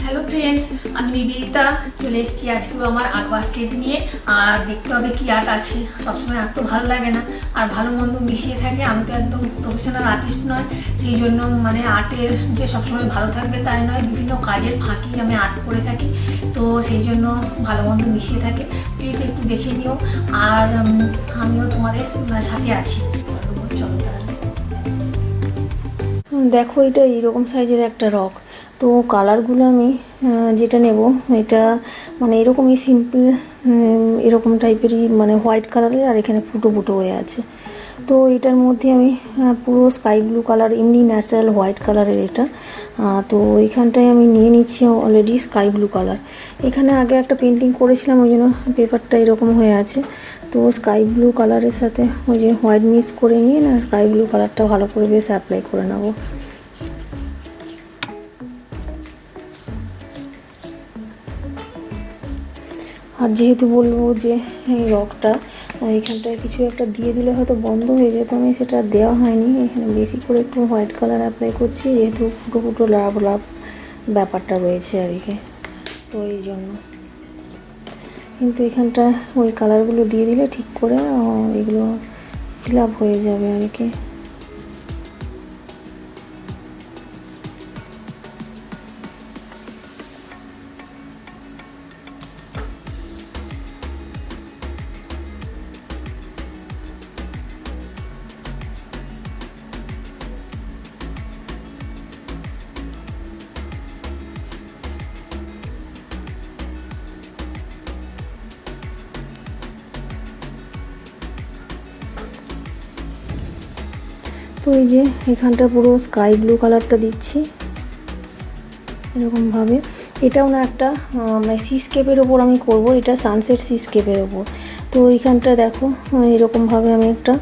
Hello friends, আমি নিবেদিতা চলে এসেছি আজকেও আমার আর্ট বাস্কেট নিয়ে। আর দেখতে হবে কি আর্ট আছে। সবসময় আর্ট তো ভালো লাগে না, আর ভালো মন্দ মিশিয়ে থাকে। আমি তো একদম প্রফেশনাল আর্টিস্ট নয়, সেই জন্য মানে আর্টের যে সবসময় ভালো থাকবে তাই নয়, বিভিন্ন কাজের ফাঁকি আমি আর্ট করে থাকি, তো সেই জন্য ভালো মন্দ মিশিয়ে থাকে। প্লিজ একটু দেখে নিও, আর আমিও তোমাদের সাথে আছি। চলো তাহলে দেখো, এটা এইরকম সাইজের একটা রক। তো কালারগুলো আমি যেটা নেব, এটা মানে এরকমই সিম্পল, এরকম টাইপেরই, মানে হোয়াইট কালারের, আর এখানে ফুটো ফুটো হয়ে আছে। তো এটার মধ্যে আমি পুরো স্কাই ব্লু কালার, এমনি ন্যাচারাল হোয়াইট কালারের এটা। তো এইখানটায় আমি নিয়ে নিচ্ছি অলরেডি স্কাই ব্লু কালার। এখানে আগে একটা পেন্টিং করেছিলাম, ওই জন্য পেপারটা এরকম হয়ে আছে। তো স্কাই ব্লু কালারের সাথে ওই যে হোয়াইট মিক্স করে নিয়ে না, স্কাই ব্লু কালারটা ভালো করে বেশ অ্যাপ্লাই করে নেবো। আর যেহেতু বলবো যে এই রকটা এইখানটায় কিছু একটা দিয়ে দিলে হয়তো বন্ধ হয়ে যেত, আমি সেটা দেওয়া হয়নি। এখানে বেশি করে একটু হোয়াইট কালার অ্যাপ্লাই করছি, যেহেতু ফুটো ফুটো লাভ লাভ ব্যাপারটা রয়েছে আর কি, তো এই জন্য। কিন্তু এখানটা ওই কালারগুলো দিয়ে দিলে ঠিক করে এগুলো ফিল আপ হয়ে যাবে আর কি। তো এই যে এখানটা পুরো স্কাই ব্লু কালারটা দিচ্ছি এরকমভাবে। এটাও না একটা মানে সিস্কেপের ওপর আমি করব, এটা সানসেট সিস্কেপের ওপর। তো এইখানটা দেখো এরকমভাবে আমি একটা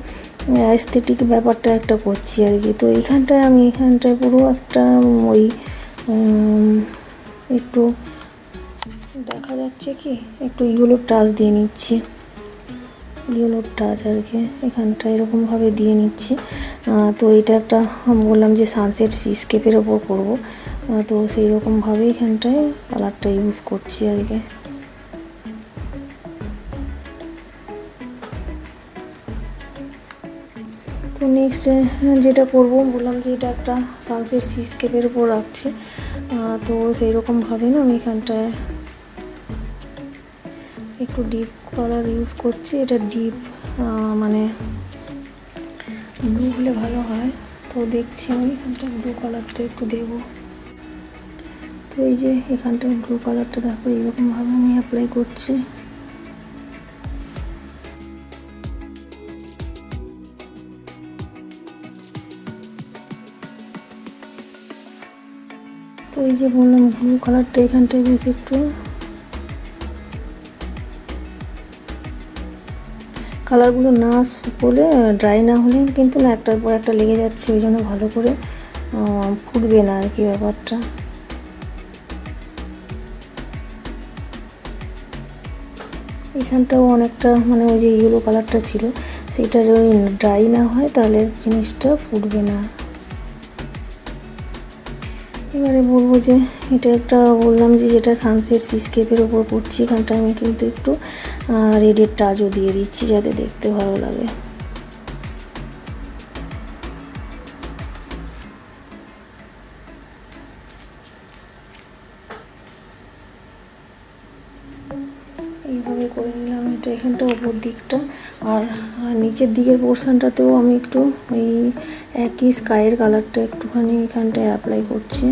অ্যাস্থেটিক ব্যাপারটা একটা করছি আর কি। তো এখানটায় পুরো একটা ওই একটু দেখা যাচ্ছে কি, একটু ইয়েলো টাচ দিয়ে নিচ্ছি, ইয়েলো টাচ আর কি এখানটা এরকমভাবে দিয়ে নিচ্ছি। তো এটা একটা বললাম যে সানসেট সিস্কেপের ওপর করবো, তো সেই রকমভাবে এখানটায় কালারটা ইউজ করছি আর কি। তো নেক্সট যেটা করবো বললাম যে এটা একটা সানসেট সিস্কেপের ওপর রাখছি, তো সেই রকমভাবে না আমি এখানটায় একটু ডিপ কালার ইউজ করছি। এটা ডিপ মানে ব্লু হলে ভালো হয়, তো দেখছি আমি এখানটা ব্লু কালারটা একটু দেবো। তো এই যে এখানটা ব্লু কালারটা দেখো এইরকমভাবে আমি অ্যাপ্লাই করছি। তো এই যে বললাম ব্লু কালারটা এখানটায় বেশ একটু, কালারগুলো না শুকোলে, ড্রাই না হলে কিন্তু না একটার পর একটা লেগে যাচ্ছে, ওই জন্য ভালো করে ফুটবে না আর কি ব্যাপারটা। এখানটাও অনেকটা মানে ওই যে ইয়েলো কালারটা ছিল, সেটা যদি ড্রাই না হয় তাহলে জিনিসটা ফুটবে না। এবারে বলবো যে এটা একটা বললাম যে যেটা সানসেট সিস্কেপের ওপর করছি, এখানটা আমি কিন্তু একটু রেডের টাচও দিয়ে দিচ্ছি যাতে দেখতে ভালো লাগে। এইভাবে করে নিলাম এটা এখানটা ওপর দিকটা, আর নিচের দিকের পোর্শনটাতেও আমি একটু ওই একই স্কাইয়ের কালারটা একটুখানি এখানটায় অ্যাপ্লাই করছি।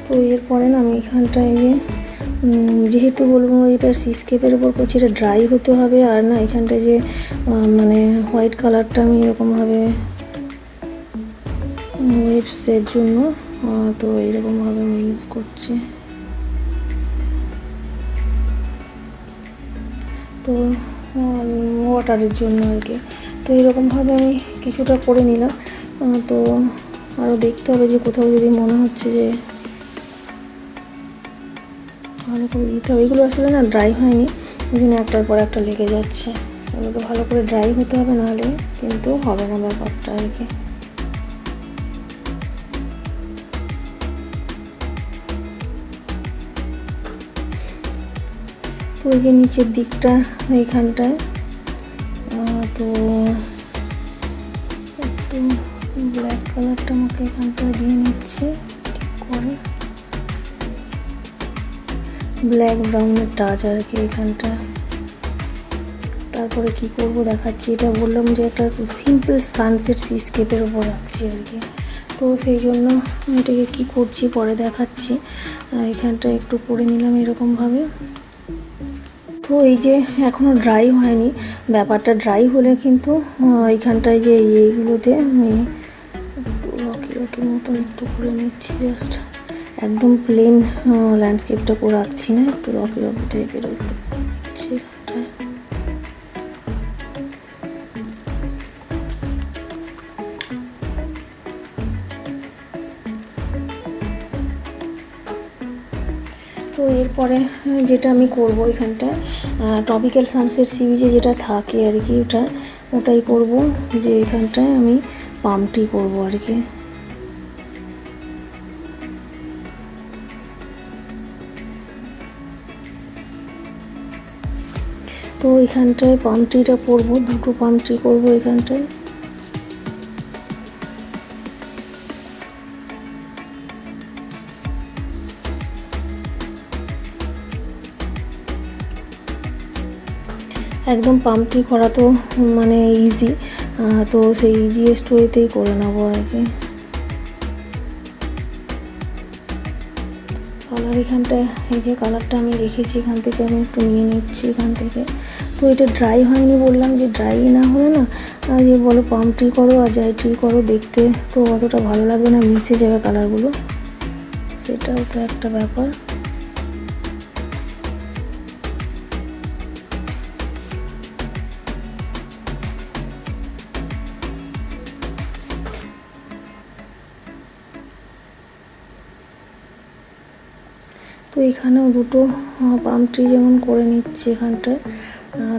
তো এরপরে না আমি এখানটায় যেহেতু বলবো এটা সিস্কেপের ওপর করছি, এটা ড্রাই হতে হবে, আর না এখানটায় যে মানে হোয়াইট কালারটা আমি এরকমভাবে ওয়েভসের জন্য, তো এরকমভাবে আমি ইউজ করছি। তো ওয়াটারের জন্য আর কি। তো এরকমভাবে আমি কিছুটা করে নিলাম। তো আরও দেখতে হবে যে কোথাও যদি মনে হচ্ছে যে ভালো করে দিতে হবে। এগুলো আসলে না ড্রাই হয়নি, ওই জন্য একটার পর একটা লেগে যাচ্ছে। এগুলোকে ভালো করে ড্রাই হতে হবে, নাহলে কিন্তু হবে না ব্যাপারটা আর কি। তো ওই যে নিচের দিকটা এইখানটায় তো একটু ব্ল্যাক কালারটা আমাকে এখানটায় দিয়ে নিচ্ছি ঠিক করে, ব্ল্যাক ব্রাউনের টাচ আর কি এখানটা। তারপরে কি করব দেখাচ্ছি। এটা বললাম যে একটা সিম্পল সানসেট সিস্কেপের ওপর রাখছি আর কি। তো সেই জন্য এটাকে কি করছি পরে দেখাচ্ছি। এখানটা একটু করে নিলাম এরকমভাবে। তো এই যে এখনও ড্রাই হয়নি, ব্যাপারটা ড্রাই হলে কিন্তু এইখানটায় যে এইগুলোতে আমি একটু রকি রকি মতন একটু করে নিচ্ছি, জাস্ট একদম প্লেন ল্যান্ডস্কেপটা করে রাখছি না, একটু রকি রকি টাইপের একটু নিচ্ছি এখানটায়। তো এরপরে যেটা আমি করব এখানটা টপিক্যাল সানসেট সি বিচে যেটা থাকে আর কি, ওটাই করব, যে এখানটায় আমি পাম ট্রি করব আর কি। তো এখানটায় পাম ট্রিটা করব, দুটো পাম ট্রি করব এখানটায়। একদম পাম ট্রি করা তো মানে ইজি, তো সেই ইজিয়েস্ট ওয়েতেই করে নেবো আর কি। কালার এখানটায় এই যে কালারটা আমি রেখেছি, এখান থেকে আমি একটু নিয়ে নিচ্ছি এখান থেকে। তো এটা ড্রাই হয়নি, বললাম যে ড্রাই না হলে না যে বলো পাম ট্রি করো আর যাই ট্রি করো, দেখতে তো অতটা ভালো লাগবে না, মিশে যাবে কালারগুলো, সেটাও তো একটা ব্যাপার। তো এখানেও দুটো পাম ট্রি যেমন করে নিচ্ছি এখানটায়।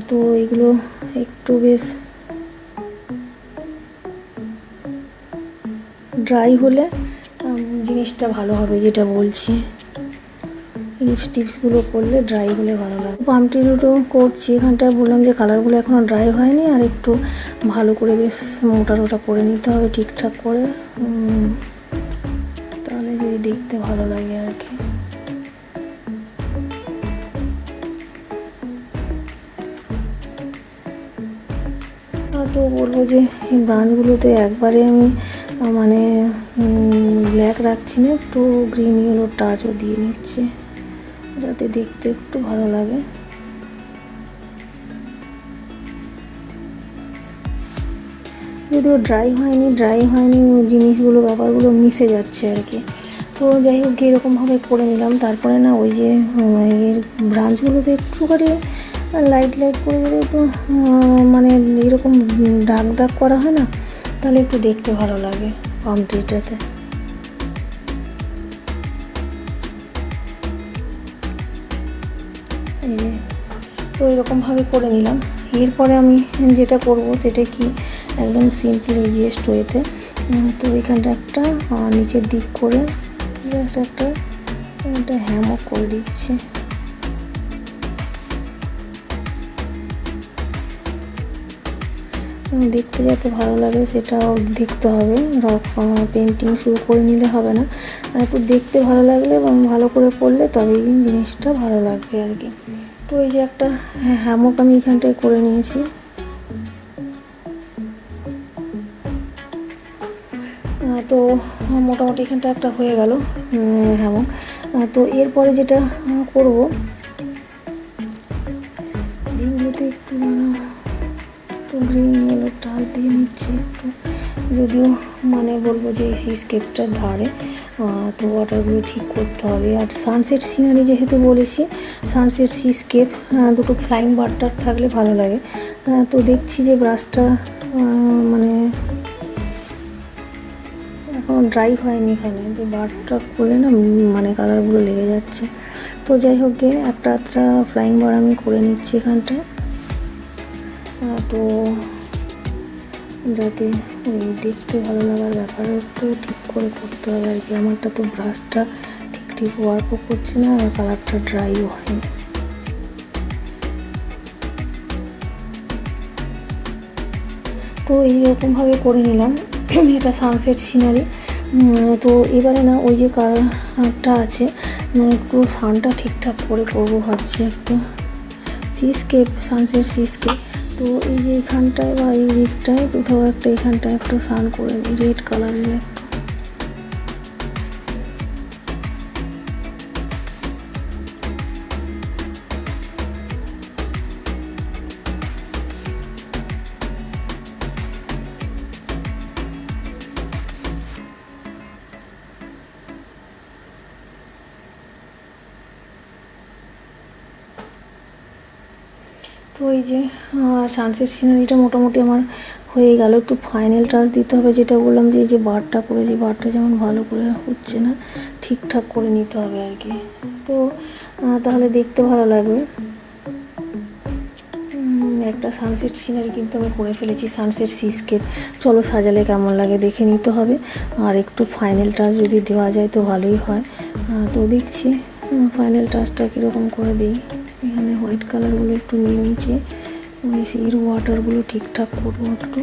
তো এগুলো একটু বেশ ড্রাই হলে জিনিসটা ভালো হবে, যেটা বলছি লিপস্টিক্সগুলো করলে ড্রাই হলে ভালো লাগে। পাম ট্রি দুটো করছি এখানটায়, বললাম যে কালারগুলো এখনও ড্রাই হয়নি, আর একটু ভালো করে বেশ মোটা টোটা করে নিতে হবে ঠিকঠাক করে, তাহলে যদি দেখতে ভালো লাগে আর কি। তো বলবো যে এই ব্রান্ডগুলোতে একবারে আমি মানে ব্ল্যাক রাখছি না, একটু গ্রিন ইয়েলো টাচও দিয়ে নিচ্ছি, যাতে দেখতে একটু ভালো লাগে। যদিও ড্রাই হয়নি জিনিসগুলো ব্যাপারগুলো মিশে যাচ্ছে আর কি। তো যাই হোক এরকমভাবে করে নিলাম। তারপরে না ওই যে এর ব্রাঞ্চগুলোতে একটুখানি লাইট করে দিলে তো মানে এরকম দাগ দাগ করা হয় না, তাহলে একটু দেখতে ভালো লাগে পাম ট্রিটাতে। তো এরকমভাবে করে নিলাম। এরপরে আমি যেটা করব সেটা কি একদম সিম্পল ইজিয়েস্ট ওয়েতে। তো এখানটা একটা নিচের দিক করে জাস্ট একটা হ্যামক করে দিচ্ছি। দেখতে যাতে ভালো লাগে সেটাও দেখতে হবে, রক পেন্টিং শুরু করে নিলে হবে না, একটু দেখতে ভালো লাগলে এবং ভালো করে করলে তবেই জিনিসটা ভালো লাগবে আর কি। তো এই যে একটা হ্যামক আমি এখানটায় করে নিয়েছি। তো মোটামুটি এখানটা একটা হয়ে গেল হ্যামক। তো এরপরে যেটা করব, এইগুলোতে একটু গ্রিন ইয়েলো টাচ দিয়ে নিচ্ছি একটু, যদিও মানে বলবো যে এই সিস্কেপটার ধারে তো ওয়াটারগুলো ঠিক করতে হবে। আর সানসেট সিনারি যেহেতু বলেছি, সানসেট সিস্কেপ দুটো ফ্লাইং বার্ডার থাকলে ভালো লাগে। তো দেখছি যে ব্রাশটা মানে এখন ড্রাই হয়নি এখানে, তো বার্ডটা করলে না মানে কালারগুলো লেগে যাচ্ছে। তো যাই হোক গে, একটা ফ্লাইং বার আমি করে নিচ্ছি এখানটায়, তো যাতে ওই দেখতে ভালো লাগার ব্যাপারে একটু ঠিক করে করতে হবে আর কি। আমারটা তো ব্রাশটা ঠিক ওয়ার্কও করছে না, আর কালারটা ড্রাইও হয়নি। তো এইরকমভাবে করে নিলাম। এটা সানসেট সিনারি। তো এবারে না ওই যে কালারটা আছে, একটু সানটা ঠিকঠাক করে করবো ভাবছি, একটু সিস্কেপ, সানসেট সিস্কেপ। তো এই যে এখানটায় বা এই দিকটায় কোথাও একটা, এখানটায় একটু সান করে নিই রেড কালারের একটু। তো এই যে সানসেট সিনারিটা মোটামুটি আমার হয়ে গেল। একটু ফাইনাল টাচ দিতে হবে, যেটা বললাম যে এই যে বারটা করেছি, বারটা যেমন ভালো করে হচ্ছে না, ঠিকঠাক করে নিতে হবে আর কি। তো তাহলে দেখতে ভালো লাগবে। একটা সানসেট সিনারি কিন্তু আমি করে ফেলেছি, সানসেট সিস্কেপ। চলো সাজালে কেমন লাগে দেখে নিতে হবে, আর একটু ফাইনাল টাচ যদি দেওয়া যায় তো ভালোই হয়। তো দেখছি ফাইনাল টাচটা কীরকম করে দিই। এখানে হোয়াইট কালারগুলো একটু নিয়ে নিচ্ছি, ওই এর ওয়াটারগুলো ঠিকঠাক করবো একটু।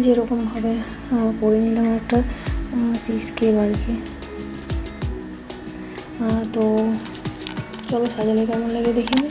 যেরকমভাবে করে নিলাম একটা সিস্কেপ আর কি। তো চলো সাজালে কেমন লাগে দেখে নিই।